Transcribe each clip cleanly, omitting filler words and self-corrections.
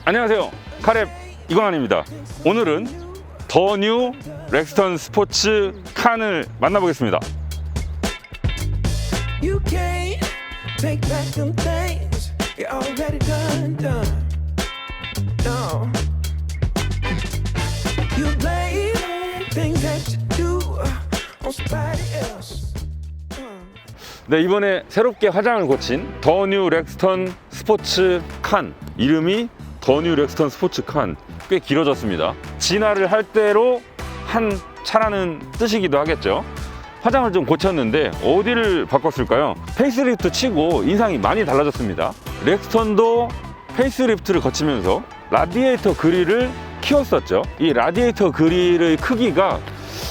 안녕하세요, 카랩 이광환입니다. 오늘은 더 뉴 렉스턴 스포츠 칸을 만나보겠습니다. You can't take back them things you already done. No. You blame things that you do on somebody else. 네, 이번에 새롭게 화장을 고친 더 뉴 렉스턴 스포츠 칸, 이름이 더 뉴 렉스턴 스포츠 칸, 꽤 길어졌습니다. 진화를 할 대로 한 차라는 뜻이기도 하겠죠. 화장을 좀 고쳤는데 어디를 바꿨을까요? 페이스리프트 치고 인상이 많이 달라졌습니다. 렉스턴도 페이스리프트를 거치면서 라디에이터 그릴을 키웠었죠. 이 라디에이터 그릴의 크기가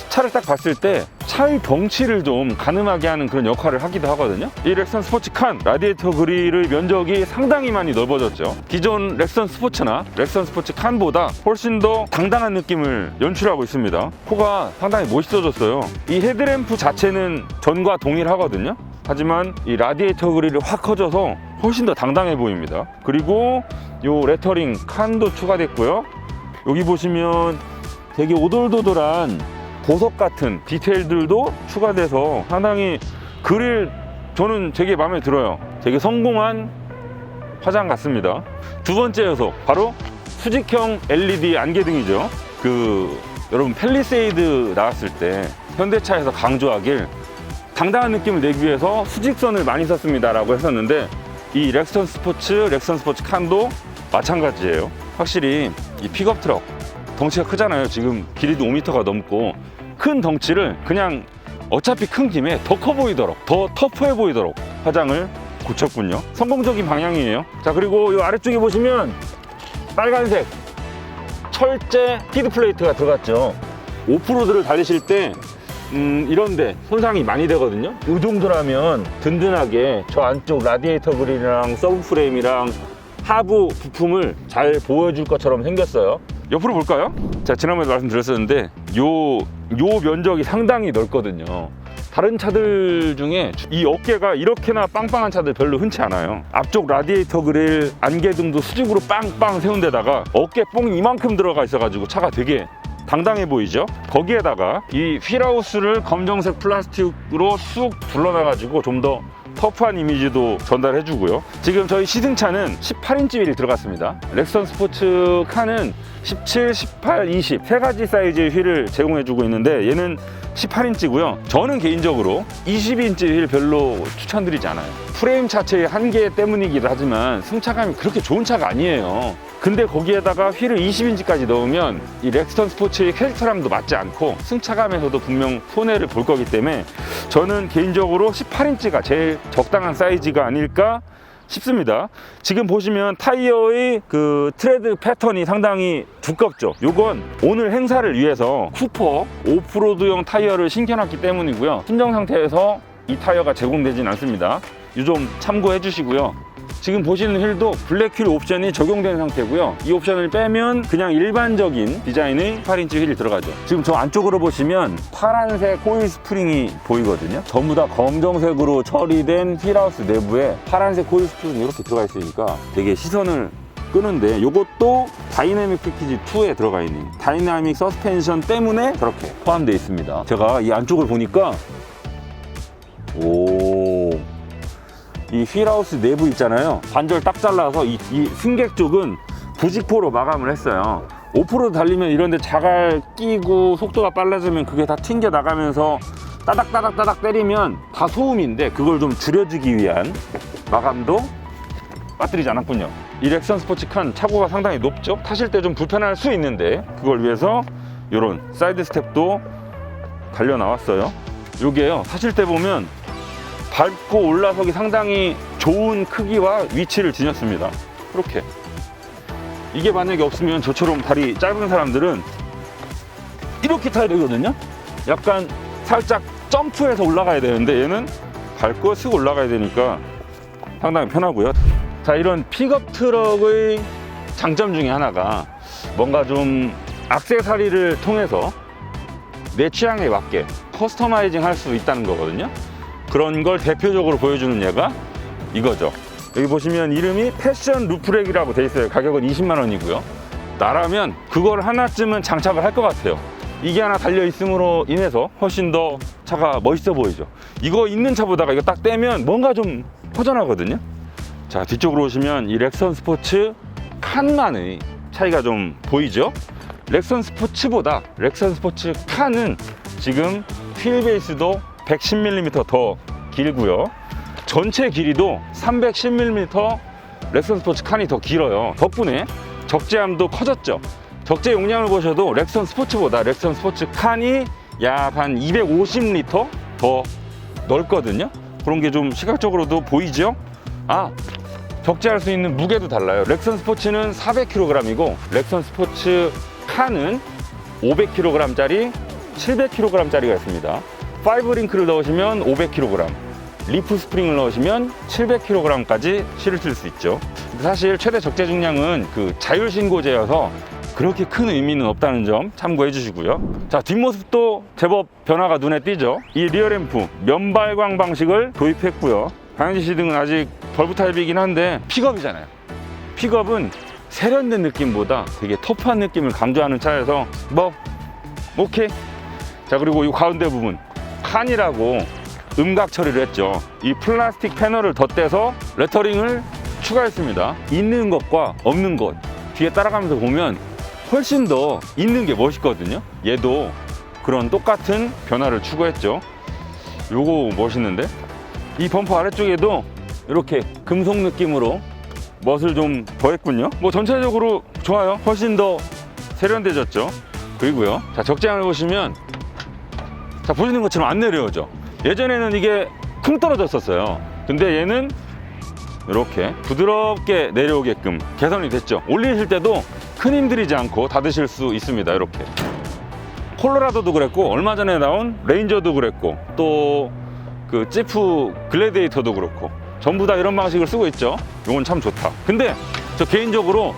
차를 딱 봤을 때 차의 덩치를 좀 가늠하게 하는 그런 역할을 하기도 하거든요. 이 렉스턴 스포츠 칸 라디에이터 그릴의 면적이 상당히 많이 넓어졌죠. 기존 렉스턴 스포츠나 렉스턴 스포츠 칸보다 훨씬 더 당당한 느낌을 연출하고 있습니다. 코가 상당히 멋있어졌어요. 이 헤드램프 자체는 전과 동일하거든요. 하지만 이 라디에이터 그릴이 확 커져서 훨씬 더 당당해 보입니다. 그리고 요 레터링 칸도 추가됐고요. 여기 보시면 되게 오돌도돌한 보석 같은 디테일들도 추가돼서 상당히 그릴, 저는 되게 마음에 들어요. 되게 성공한 화장 같습니다. 두 번째 요소, 바로 수직형 LED 안개등이죠. 여러분 팰리세이드 나왔을 때 현대차에서 강조하길 당당한 느낌을 내기 위해서 수직선을 많이 썼습니다 라고 했었는데, 이 렉스턴 스포츠 칸도 마찬가지예요. 확실히 이 픽업 트럭 덩치가 크잖아요. 지금 길이도 5m가 넘고, 큰 덩치를 그냥 어차피 큰 김에 더 커 보이도록, 더 터프해 보이도록 화장을 고쳤군요. 성공적인 방향이에요. 자, 그리고 이 아래쪽에 보시면 빨간색 철제 히드 플레이트가 들어갔죠. 오프로드를 달리실 때 이런데 손상이 많이 되거든요. 이 정도라면 든든하게 저 안쪽 라디에이터 그릴이랑 서브 프레임이랑 하부 부품을 잘 보여줄 것처럼 생겼어요. 옆으로 볼까요? 자, 지난번에 말씀드렸었는데 요 면적이 상당히 넓거든요. 다른 차들 중에 이 어깨가 이렇게나 빵빵한 차들 별로 흔치 않아요. 앞쪽 라디에이터 그릴 안개등도 수직으로 빵빵 세운 데다가 어깨 뽕이 이만큼 들어가 있어가지고 차가 되게 당당해 보이죠? 거기에다가 이 휠하우스를 검정색 플라스틱으로 쑥 둘러놔가지고 좀 더 터프한 이미지도 전달해 주고요. 지금 저희 시승차는 18인치 휠이 들어갔습니다. 렉스턴 스포츠 칸은 17, 18, 20 세 가지 사이즈의 휠을 제공해 주고 있는데, 얘는 18인치고요. 저는 개인적으로 20인치 휠 별로 추천드리지 않아요. 프레임 자체의 한계 때문이기도 하지만 승차감이 그렇게 좋은 차가 아니에요. 근데 거기에다가 휠을 20인치까지 넣으면 이 렉스턴 스포츠의 캐릭터랑도 맞지 않고 승차감에서도 분명 손해를 볼 거기 때문에 저는 개인적으로 18인치가 제일 적당한 사이즈가 아닐까 싶습니다. 지금 보시면 타이어의 트레드 패턴이 상당히 두껍죠. 요건 오늘 행사를 위해서 쿠퍼 오프로드용 타이어를 신겨놨기 때문이고요. 순정 상태에서 이 타이어가 제공되진 않습니다. 이 점 참고해 주시고요. 지금 보시는 휠도 블랙 휠 옵션이 적용된 상태고요. 이 옵션을 빼면 그냥 일반적인 디자인의 18인치 휠이 들어가죠. 지금 저 안쪽으로 보시면 파란색 코일 스프링이 보이거든요. 전부 다 검정색으로 처리된 휠하우스 내부에 파란색 코일 스프링이 이렇게 들어가 있으니까 되게 시선을 끄는데, 이것도 다이내믹 패키지 2에 들어가 있는 다이나믹 서스펜션 때문에 저렇게 포함되어 있습니다. 제가 이 안쪽을 보니까 이 휠하우스 내부 있잖아요. 관절 딱 잘라서 이 승객 쪽은 부직포로 마감을 했어요. 오프로드 달리면 이런데 자갈 끼고 속도가 빨라지면 그게 다 튕겨 나가면서 따닥따닥 때리면 다 소음인데, 그걸 좀 줄여주기 위한 마감도 빠뜨리지 않았군요. 이 렉스턴 스포츠 칸 차고가 상당히 높죠. 타실 때 좀 불편할 수 있는데 그걸 위해서 이런 사이드 스텝도 달려 나왔어요. 요게요, 타실 때 보면 밟고 올라서기 상당히 좋은 크기와 위치를 지녔습니다. 이렇게. 이게 만약에 없으면 저처럼 다리 짧은 사람들은 이렇게 타야 되거든요. 약간 살짝 점프해서 올라가야 되는데 얘는 밟고 쓱 올라가야 되니까 상당히 편하고요. 자, 이런 픽업 트럭의 장점 중에 하나가 뭔가 좀 액세서리를 통해서 내 취향에 맞게 커스터마이징 할 수 있다는 거거든요. 그런 걸 대표적으로 보여주는 예가 이거죠. 여기 보시면 이름이 패션 루프렉이라고 돼 있어요. 가격은 20만 원이고요. 나라면 그걸 하나쯤은 장착을 할 것 같아요. 이게 하나 달려 있음으로 인해서 훨씬 더 차가 멋있어 보이죠. 이거 있는 차보다가 이거 딱 떼면 뭔가 좀 허전하거든요. 자, 뒤쪽으로 오시면 이 렉선 스포츠 칸만의 차이가 좀 보이죠. 렉선 스포츠보다 렉선 스포츠 칸은 지금 휠 베이스도 110mm 더 길고요. 전체 길이도 310mm 렉선 스포츠 칸이 더 길어요. 덕분에 적재함도 커졌죠. 적재 용량을 보셔도 렉선 스포츠보다 렉선 스포츠 칸이 약 한 250L 더 넓거든요. 그런 게 좀 시각적으로도 보이죠. 아, 적재할 수 있는 무게도 달라요. 렉선 스포츠는 400kg이고 렉선 스포츠 칸은 500kg짜리, 700kg짜리가 있습니다. 5링크를 넣으시면 500kg, 리프 스프링을 넣으시면 700kg까지 실으실 수 있죠. 사실 최대 적재 중량은 그 자율 신고제여서 그렇게 큰 의미는 없다는 점 참고해 주시고요. 자, 뒷모습도 제법 변화가 눈에 띄죠. 이 리어램프 면발광 방식을 도입했고요. 방향지 시등은 아직 벌브 타입이긴 한데 픽업이잖아요. 픽업은 세련된 느낌보다 되게 터프한 느낌을 강조하는 차여서 뭐 오케이. 자, 그리고 이 가운데 부분 칸이라고 음각 처리를 했죠. 이 플라스틱 패널을 덧대서 레터링을 추가했습니다. 있는 것과 없는 것 뒤에 따라가면서 보면 훨씬 더 있는 게 멋있거든요. 얘도 그런 똑같은 변화를 추구했죠. 요거 멋있는데? 이 범퍼 아래쪽에도 이렇게 금속 느낌으로 멋을 좀 더했군요. 뭐 전체적으로 좋아요. 훨씬 더 세련돼졌죠. 그리고요, 자, 적재함을 보시면 자, 보시는 것처럼 안 내려오죠. 예전에는 이게 쿵 떨어졌었어요. 근데 얘는 이렇게 부드럽게 내려오게끔 개선이 됐죠. 올리실 때도 큰 힘 들이지 않고 닫으실 수 있습니다. 이렇게 콜로라도도 그랬고 얼마 전에 나온 레인저도 그랬고 또 그 지프 글래디에이터도 그렇고 전부 다 이런 방식을 쓰고 있죠. 이건 참 좋다. 근데 저 개인적으로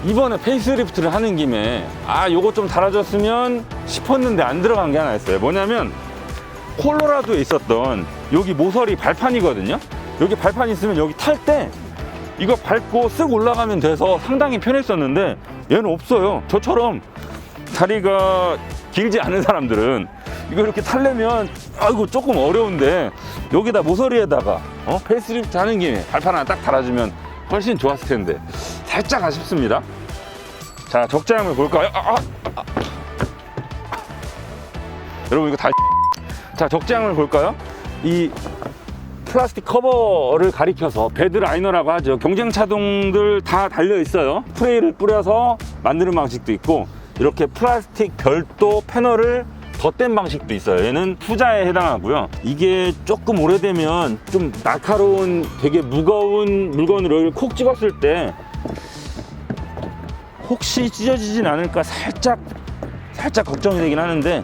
이번에 페이스리프트를 하는 김에 요거 좀 달아줬으면 싶었는데 안 들어간 게 하나 있어요. 뭐냐면 콜로라도에 있었던 여기 모서리 발판이거든요. 여기 발판 있으면 여기 탈 때 이거 밟고 쓱 올라가면 돼서 상당히 편했었는데 얘는 없어요. 저처럼 다리가 길지 않은 사람들은 이거 이렇게 타려면 아이고 조금 어려운데 여기다 모서리에다가 페이스리프트 하는 김에 발판 하나 딱 달아주면 훨씬 좋았을 텐데 살짝 아쉽습니다. 자, 적재함을 볼까요? 여러분 이거 다 자, 적재함을 볼까요? 이 플라스틱 커버를 가리켜서 베드라이너라고 하죠. 경쟁 차종들 다 달려 있어요. 프레이를 뿌려서 만드는 방식도 있고 이렇게 플라스틱 별도 패널을 덧댄 방식도 있어요. 얘는 후자에 해당하고요. 이게 조금 오래되면 좀 날카로운 되게 무거운 물건으로 여기 콕 찍었을 때 혹시 찢어지진 않을까 살짝 걱정이 되긴 하는데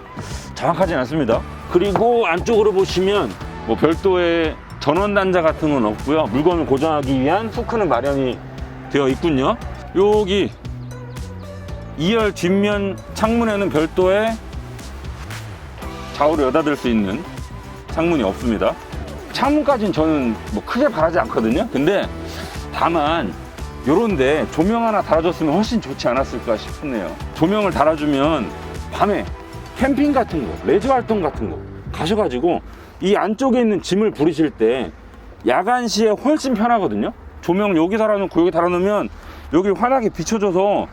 정확하진 않습니다. 그리고 안쪽으로 보시면 뭐 별도의 전원 단자 같은 건 없고요. 물건을 고정하기 위한 후크는 마련이 되어 있군요. 여기 2열 뒷면 창문에는 별도의 좌우로 여닫을 수 있는 창문이 없습니다. 창문까지는 저는 뭐 크게 바라지 않거든요. 근데 다만 요런데 조명 하나 달아줬으면 훨씬 좋지 않았을까 싶네요. 조명을 달아주면 밤에 캠핑 같은 거, 레저 활동 같은 거 가셔가지고 이 안쪽에 있는 짐을 부리실 때 야간 시에 훨씬 편하거든요. 조명 여기 달아놓고 여기 달아놓으면 여기 환하게 비춰줘서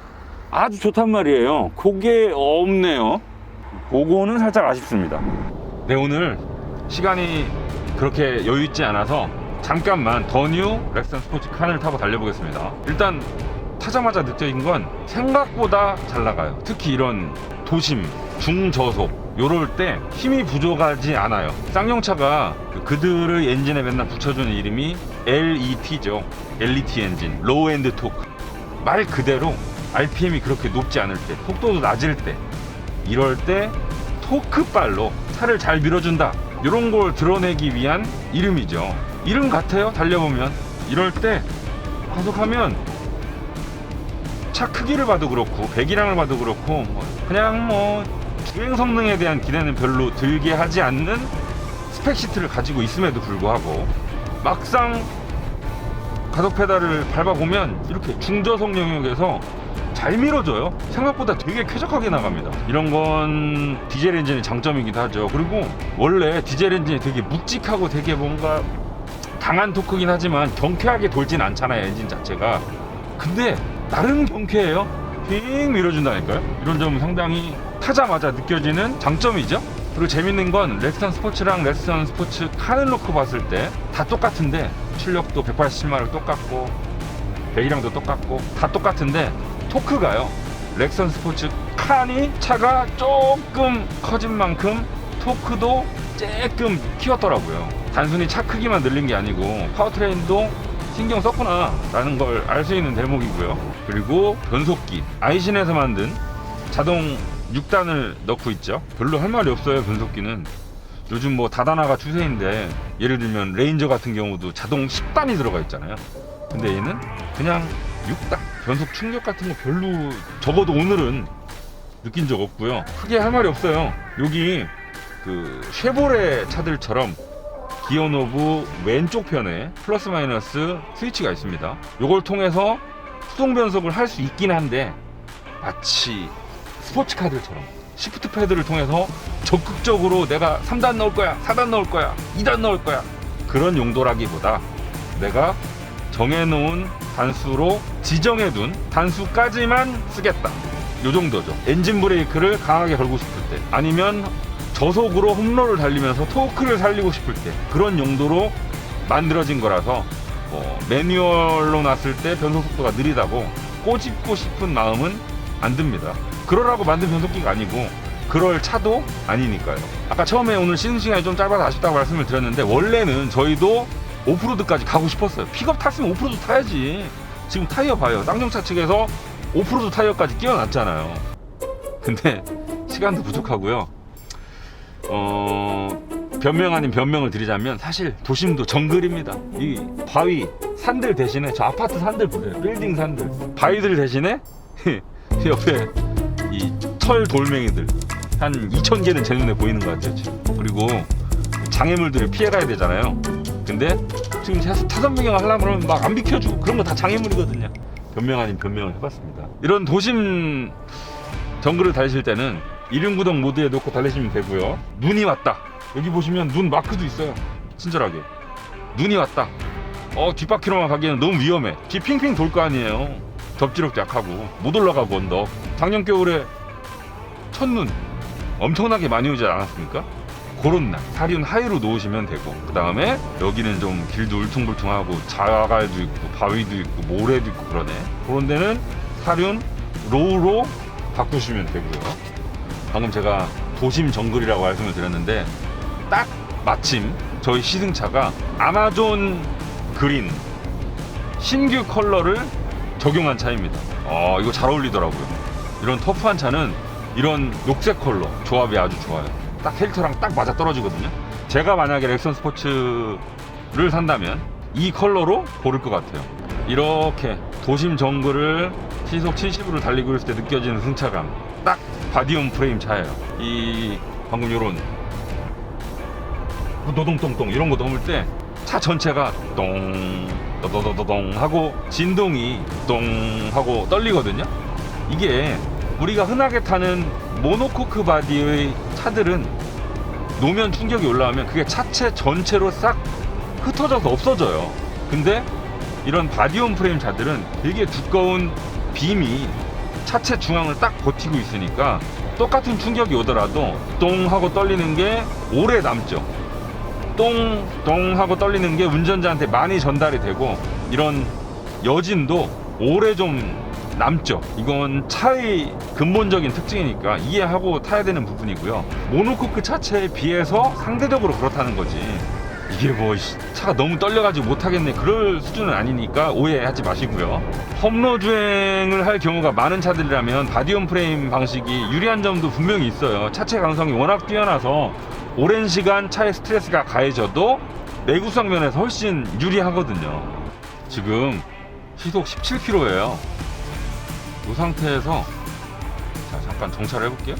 아주 좋단 말이에요. 그게 없네요. 그거는 살짝 아쉽습니다. 네, 오늘 시간이 그렇게 여유 있지 않아서 잠깐만 더 뉴 렉선 스포츠 칸을 타고 달려보겠습니다. 일단 타자마자 느껴진 건 생각보다 잘 나가요. 특히 이런 도심, 중저속 요럴 때 힘이 부족하지 않아요. 쌍용차가 그들의 엔진에 맨날 붙여주는 이름이 LET죠. LET 엔진, 로우 엔드 토크. 말 그대로 RPM이 그렇게 높지 않을 때, 속도도 낮을 때, 이럴 때 토크발로 차를 잘 밀어준다, 이런 걸 드러내기 위한 이름이죠. 이름 같아요. 달려보면 이럴 때 가속하면 차 크기를 봐도 그렇고 배기량을 봐도 그렇고 그냥 뭐 주행 성능에 대한 기대는 별로 들게 하지 않는 스펙 시트를 가지고 있음에도 불구하고 막상 가속 페달을 밟아보면 이렇게 중저속 영역에서 잘 밀어줘요. 생각보다 되게 쾌적하게 나갑니다. 이런 건 디젤 엔진의 장점이기도 하죠. 그리고 원래 디젤 엔진이 되게 묵직하고 되게 뭔가 강한 토크긴 하지만 경쾌하게 돌진 않잖아요, 엔진 자체가. 근데 나름 경쾌해요. 빙 밀어준다니까요. 이런 점은 상당히 타자마자 느껴지는 장점이죠. 그리고 재밌는 건 렉스턴 스포츠랑 렉스턴 스포츠 칸을 놓고 봤을 때 다 똑같은데 출력도 187마력 똑같고 배기량도 똑같고 다 똑같은데 토크가요, 렉선 스포츠 칸이 차가 조금 커진 만큼 토크도 조금 키웠더라고요. 단순히 차 크기만 늘린 게 아니고 파워트레인도 신경 썼구나 라는 걸 알 수 있는 대목이고요. 그리고 변속기, 아이신에서 만든 자동 6단을 넣고 있죠. 별로 할 말이 없어요. 변속기는 요즘 뭐 다다나가 추세인데, 예를 들면 레인저 같은 경우도 자동 10단이 들어가 있잖아요. 근데 얘는 그냥 6단, 변속 충격 같은 거 별로, 적어도 오늘은 느낀 적 없고요. 크게 할 말이 없어요. 여기 그 쉐보레 차들처럼 기어 노브 왼쪽 편에 플러스 마이너스 스위치가 있습니다. 이걸 통해서 수동 변속을 할 수 있긴 한데, 마치 스포츠카들처럼 시프트 패드를 통해서 적극적으로 내가 3단 넣을 거야, 4단 넣을 거야, 2단 넣을 거야, 그런 용도라기보다 내가 정해놓은 단수로 지정해둔 단수까지만 쓰겠다, 요 정도죠. 엔진 브레이크를 강하게 걸고 싶을 때, 아니면 저속으로 홈런을 달리면서 토크를 살리고 싶을 때, 그런 용도로 만들어진 거라서 매뉴얼로 놨을 때 변속 속도가 느리다고 꼬집고 싶은 마음은 안 듭니다. 그러라고 만든 변속기가 아니고 그럴 차도 아니니까요. 아까 처음에 오늘 쉬는 시간이 좀 짧아서 아쉽다고 말씀을 드렸는데, 원래는 저희도 오프로드까지 가고 싶었어요. 픽업 탔으면 오프로드 타야지. 지금 타이어 봐요. 쌍용차 측에서 오프로드 타이어까지 끼워놨잖아요. 근데 시간도 부족하고요. 변명 아닌 변명을 드리자면 사실 도심도 정글입니다. 이 바위 산들 대신에 저 아파트 산들 보세요. 빌딩 산들, 바위들 대신에 옆에 이 철 돌멩이들 한 2,000개는 제 눈에 보이는 것 같아요 지금. 그리고 장애물들을 피해가야 되잖아요. 근데 지금 타선 변경을 하려면 그러면 막 안 비켜주고, 그런 거 다 장애물이거든요. 변명 아닌 변명을 해봤습니다. 이런 도심 정글을 달리실 때는 이륜구동 모드에 놓고 달리시면 되고요. 눈이 왔다, 여기 보시면 눈 마크도 있어요. 친절하게 눈이 왔다, 뒷바퀴로만 가기에는 너무 위험해. 뒤 핑핑 돌 거 아니에요. 덥지력도 약하고 못 올라가고 언덕. 작년 겨울에 첫눈 엄청나게 많이 오지 않았습니까? 그런 날 사륜 하이로 놓으시면 되고, 그 다음에 여기는 좀 길도 울퉁불퉁하고 자갈도 있고 바위도 있고 모래도 있고 그러네. 그런 데는 사륜 로우로 바꾸시면 되고요. 방금 제가 도심 정글이라고 말씀을 드렸는데, 딱 마침 저희 시승차가 아마존 그린 신규 컬러를 적용한 차입니다. 이거 잘 어울리더라고요. 이런 터프한 차는 이런 녹색 컬러 조합이 아주 좋아요. 딱 캐릭터랑 딱 맞아 떨어지거든요. 제가 만약에 렉선 스포츠를 산다면 이 컬러로 고를 것 같아요. 이렇게 도심 정글을 시속 70으로 달리고 있을 때 느껴지는 승차감, 딱 바디온 프레임 차예요. 이 방금 요런 도동동동 이런 거 넘을 때 차 전체가 똥 도도도동 하고 진동이 똥 하고 떨리거든요. 이게 우리가 흔하게 타는 모노코크 바디의 차들은 노면 충격이 올라오면 그게 차체 전체로 싹 흩어져서 없어져요. 근데 이런 바디온 프레임 차들은 되게 두꺼운 빔이 차체 중앙을 딱 버티고 있으니까 똑같은 충격이 오더라도 똥 하고 떨리는 게 오래 남죠. 똥 하고 떨리는 게 운전자한테 많이 전달이 되고, 이런 여진도 오래 좀 남죠. 이건 차의 근본적인 특징이니까 이해하고 타야 되는 부분이고요. 모노코크 차체에 비해서 상대적으로 그렇다는 거지, 이게 뭐 차가 너무 떨려가지고 못하겠네 그럴 수준은 아니니까 오해하지 마시고요. 험로 주행을 할 경우가 많은 차들이라면 바디온 프레임 방식이 유리한 점도 분명히 있어요. 차체 강성이 워낙 뛰어나서 오랜 시간 차에 스트레스가 가해져도 내구성 면에서 훨씬 유리하거든요. 지금 시속 17km예요. 이 상태에서 잠깐 정차를 해볼게요.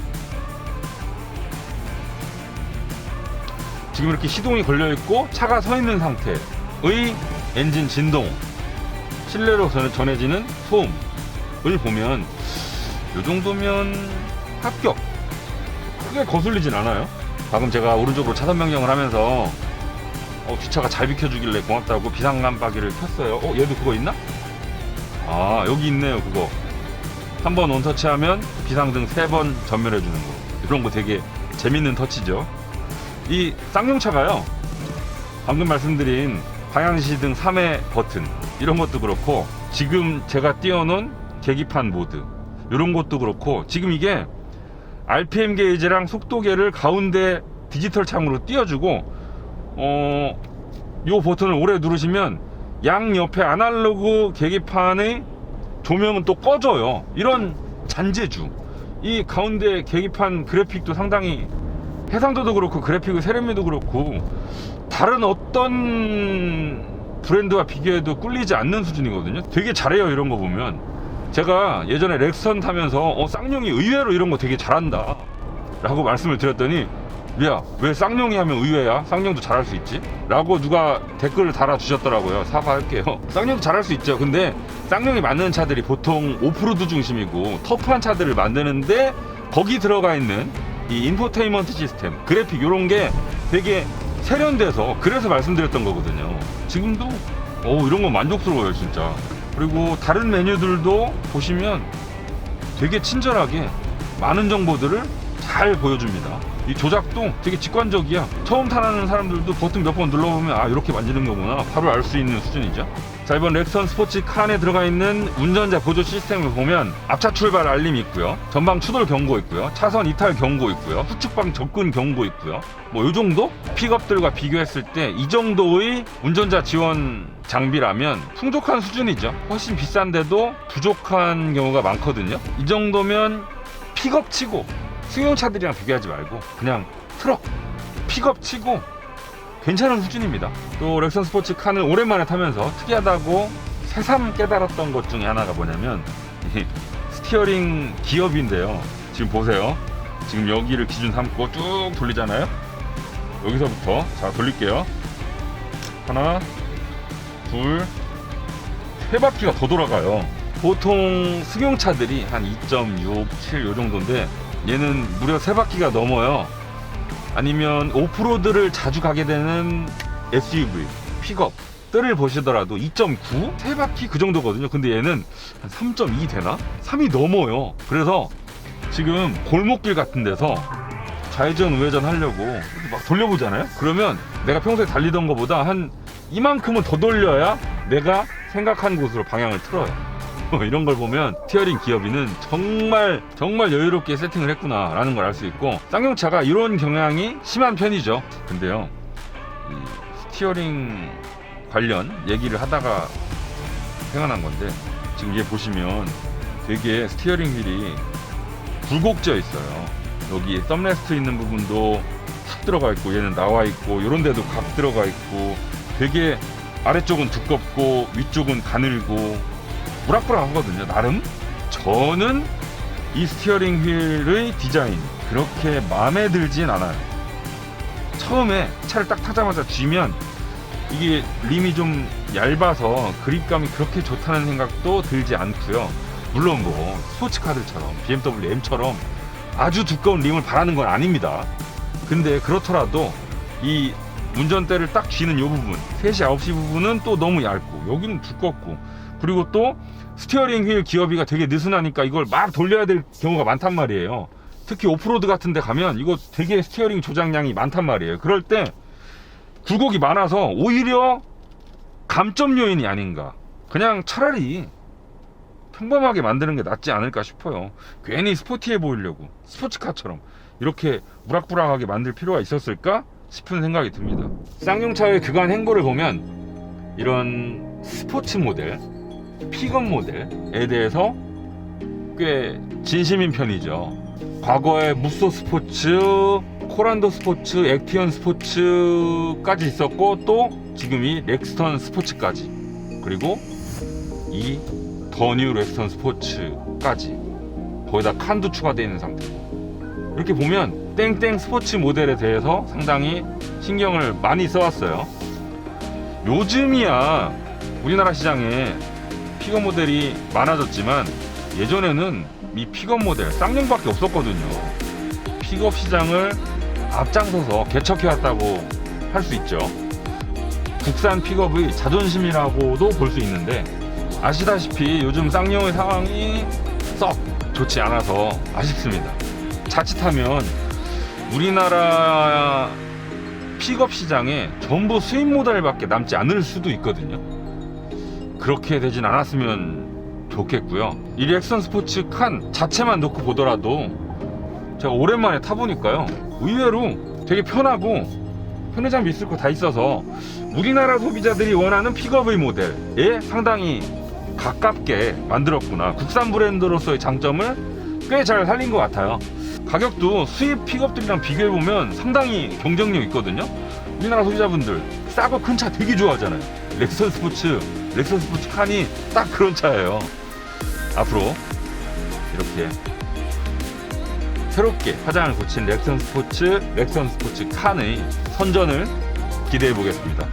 지금 이렇게 시동이 걸려있고 차가 서 있는 상태의 엔진 진동, 실내로 전해지는 소음을 보면 이 정도면 합격. 크게 거슬리진 않아요. 방금 제가 오른쪽으로 차선 변경을 하면서 뒷차가 잘 비켜주길래 고맙다고 비상 깜빡이를 켰어요. 얘도 그거 있나? 아, 여기 있네요. 그거 한번 원터치하면 비상등 3번 전멸해주는 거. 이런 거 되게 재밌는 터치죠. 이 쌍용차가요, 방금 말씀드린 방향시등 3회 버튼 이런 것도 그렇고, 지금 제가 띄워놓은 계기판 모드 이런 것도 그렇고, 지금 이게 RPM 게이지랑 속도계를 가운데 디지털 창으로 띄워주고, 요 버튼을 오래 누르시면 양 옆에 아날로그 계기판의 조명은 또 꺼져요. 이런 잔재주. 이 가운데 계기판 그래픽도 상당히, 해상도도 그렇고 그래픽의 세련미도 그렇고 다른 어떤 브랜드와 비교해도 꿀리지 않는 수준이거든요. 되게 잘해요. 이런 거 보면. 제가 예전에 렉선 타면서 쌍용이 의외로 이런 거 되게 잘한다 라고 말씀을 드렸더니, 야, 왜 쌍용이 하면 의외야? 쌍용도 잘할 수 있지? 라고 누가 댓글을 달아주셨더라고요. 사과할게요. 쌍용도 잘할 수 있죠. 근데 쌍용이 만드는 차들이 보통 오프로드 중심이고 터프한 차들을 만드는데, 거기 들어가 있는 이 인포테인먼트 시스템, 그래픽 이런 게 되게 세련돼서, 그래서 말씀드렸던 거거든요. 지금도 이런 건 만족스러워요 진짜. 그리고 다른 메뉴들도 보시면 되게 친절하게 많은 정보들을 잘 보여줍니다. 이 조작도 되게 직관적이야. 처음 타는 사람들도 버튼 몇 번 눌러보면 이렇게 만지는 거구나 바로 알 수 있는 수준이죠. 자, 이번 렉선 스포츠 칸에 들어가 있는 운전자 보조 시스템을 보면 앞차 출발 알림이 있고요, 전방 추돌 경고 있고요, 차선 이탈 경고 있고요, 후측방 접근 경고 있고요. 뭐 요 정도? 픽업들과 비교했을 때 이 정도의 운전자 지원 장비라면 풍족한 수준이죠. 훨씬 비싼데도 부족한 경우가 많거든요. 이 정도면 픽업치고, 승용차들이랑 비교하지 말고 그냥 트럭 픽업치고 괜찮은 수준입니다. 또 렉선 스포츠 칸을 오랜만에 타면서 특이하다고 새삼 깨달았던 것 중에 하나가 뭐냐면 이 스티어링 기업인데요. 지금 보세요. 지금 여기를 기준 삼고 쭉 돌리잖아요. 여기서부터 자 돌릴게요. 하나, 둘, 3바퀴가 더 돌아가요. 보통 승용차들이 한 2.6, 7 요 정도인데 얘는 무려 3바퀴가 넘어요. 아니면 오프로드를 자주 가게 되는 SUV, 픽업들을 보시더라도 2.9? 3바퀴 그 정도거든요. 근데 얘는 한 3.2 되나? 3이 넘어요. 그래서 지금 골목길 같은 데서 좌회전 우회전 하려고 막 돌려보잖아요. 그러면 내가 평소에 달리던 것보다 한 이만큼은 더 돌려야 내가 생각한 곳으로 방향을 틀어요. 이런 걸 보면 스티어링 기어비는 정말 여유롭게 세팅을 했구나 라는 걸 알 수 있고, 쌍용차가 이런 경향이 심한 편이죠. 근데요, 이 스티어링 관련 얘기를 하다가 생각난 건데, 지금 얘 보시면 되게 스티어링 휠이 굴곡져 있어요. 여기 썸레스트 있는 부분도 툭 들어가 있고, 얘는 나와 있고, 이런 데도 각 들어가 있고, 되게 아래쪽은 두껍고 위쪽은 가늘고 우락부락하거든요. 나름 저는 이 스티어링 휠의 디자인 그렇게 마음에 들진 않아요. 처음에 차를 딱 타자마자 쥐면 이게 림이 좀 얇아서 그립감이 그렇게 좋다는 생각도 들지 않고요. 물론 뭐 스포츠카들처럼 BMW M처럼 아주 두꺼운 림을 바라는 건 아닙니다. 근데 그렇더라도 이 운전대를 딱 쥐는 이 부분 3시 9시 부분은 또 너무 얇고, 여기는 두껍고, 그리고 또 스티어링 휠 기어비가 되게 느슨하니까 이걸 막 돌려야 될 경우가 많단 말이에요. 특히 오프로드 같은 데 가면 이거 되게 스티어링 조작량이 많단 말이에요. 그럴 때 굴곡이 많아서 오히려 감점 요인이 아닌가. 그냥 차라리 평범하게 만드는 게 낫지 않을까 싶어요. 괜히 스포티해 보이려고 스포츠카처럼 이렇게 우락부락하게 만들 필요가 있었을까 싶은 생각이 듭니다. 쌍용차의 그간 행보를 보면 이런 스포츠 모델, 픽업 모델에 대해서 꽤 진심인 편이죠. 과거에 무쏘 스포츠, 코란도 스포츠, 액티언 스포츠까지 있었고, 또 지금이 렉스턴 스포츠까지, 그리고 이 더 뉴 렉스턴 스포츠까지, 거기다 칸도 추가되어 있는 상태고, 이렇게 보면 땡땡 스포츠 모델에 대해서 상당히 신경을 많이 써왔어요. 요즘이야 우리나라 시장에 픽업 모델이 많아졌지만 예전에는 이 픽업 모델 쌍용밖에 없었거든요. 픽업 시장을 앞장서서 개척해왔다고 할 수 있죠. 국산 픽업의 자존심이라고도 볼 수 있는데, 아시다시피 요즘 쌍용의 상황이 썩 좋지 않아서 아쉽습니다. 자칫하면 우리나라 픽업 시장에 전부 수입 모델밖에 남지 않을 수도 있거든요. 그렇게 되진 않았으면 좋겠고요. 이 렉선 스포츠 칸 자체만 놓고 보더라도 제가 오랜만에 타보니까요, 의외로 되게 편하고 편의장비 있을 거 다 있어서 우리나라 소비자들이 원하는 픽업의 모델에 상당히 가깝게 만들었구나. 국산 브랜드로서의 장점을 꽤 잘 살린 것 같아요. 가격도 수입 픽업들이랑 비교해보면 상당히 경쟁력 있거든요. 우리나라 소비자분들 싸고 큰 차 되게 좋아하잖아요. 렉선 스포츠 칸이 딱 그런 차예요. 앞으로 이렇게 새롭게 화장을 고친 렉선 스포츠 칸의 선전을 기대해 보겠습니다.